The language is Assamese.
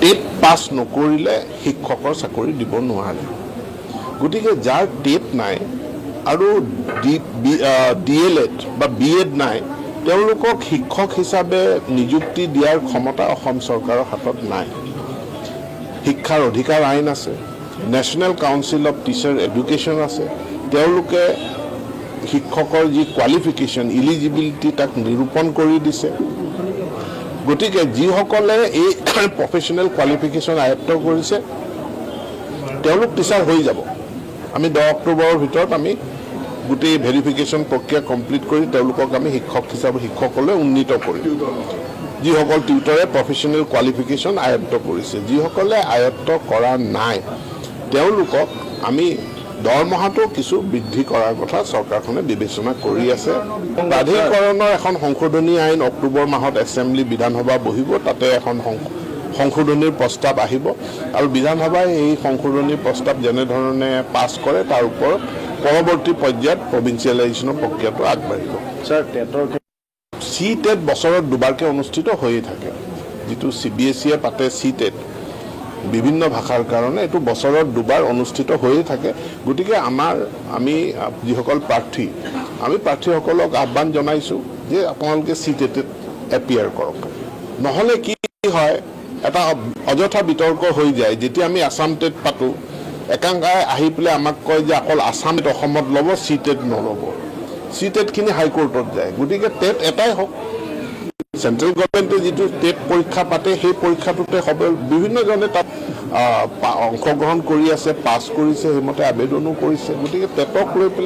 টেট পাছ নকৰিলে শিক্ষকৰ চাকৰি দিব নোৱাৰে গতিকে যাৰ টেট নাই আৰু DLED বা BEd নাই তেওঁলোকক শিক্ষক হিচাপে নিযুক্তি দিয়াৰ ক্ষমতা অসম চৰকাৰৰ হাতত নাই শিক্ষাৰ অধিকাৰ আইন আছে national council of teacher education আছে তেওঁলোকে শিক্ষকৰ যি কোৱালিফিকেশ্যন ইলিজিবিলিটি তাক নিৰূপণ কৰি দিছে গতিকে যিসকলে এই প্ৰফেশ্যনেল কোৱালিফিকেশ্যন আয়ত্ত কৰিছে তেওঁলোক টিচাৰ হৈ যাব আমি 10 অক্টোবৰৰ ভিতৰত আমি গোটেই ভেৰিফিকেশ্যন প্ৰক্ৰিয়া কমপ্লিট কৰি তেওঁলোকক আমি শিক্ষক হিচাপে শিক্ষকলৈ উন্নীত কৰিম যিসকল টিউটৰে প্ৰফেশ্যনেল কোৱালিফিকেশ্যন আয়ত্ত কৰিছে যিসকলে আয়ত্ত কৰা নাই তেওঁলোকক আমি দৰমহাটো কিছু বৃদ্ধি কৰাৰ কথা চৰকাৰখনে বিবেচনা কৰি আছে প্ৰাধিকৰণৰ এখন সংশোধনী আইন অক্টোবৰ মাহত এছেম্বলি বিধানসভা বহিব তাতে এখন সংশোধনীৰ প্ৰস্তাৱ আহিব আৰু বিধানসভাই এই সংশোধনীৰ প্ৰস্তাৱ যেনেধৰণে পাছ কৰে তাৰ ওপৰত পৰৱৰ্তী পৰ্যায়ত প্ৰভিন্সিয়েলাইজেশ্যনৰ প্ৰক্ৰিয়াটো আগবাঢ়িব স্যাৰ টেটৰ CTET বছৰত দুবাৰকৈ অনুষ্ঠিত হৈয়ে থাকে যিটো CBSE পাতে CTET বিভিন্ন ভাষাৰ কাৰণে এইটো বছৰত দুবাৰ অনুষ্ঠিত হৈয়ে থাকে গতিকে আমি যিসকল প্ৰাৰ্থী আমি প্ৰাৰ্থীসকলক আহ্বান জনাইছোঁ যে আপোনালোকে CTET এপিয়াৰ কৰক নহ'লে কি হয় এটা অযথা বিতৰ্ক হৈ যায় যেতিয়া আমি আসাম টেট পাতোঁ একাংশই আহি পেলাই আমাক কয় যে অকল আসাম অসমত ল'ব CTET নল'ব CTETখিনি হাইকোৰ্টত যায় গতিকে টেট এটাই হওক চেণ্ট্ৰেল গভৰ্ণমেণ্টে যিটো টেট পৰীক্ষা পাতে সেই পৰীক্ষাটোতে বিভিন্নজনে তাত অংশগ্ৰহণ কৰি আছে পাছ কৰিছে সেইমতে আবেদনো কৰিছে গতিকে টেটক লৈ পেলাই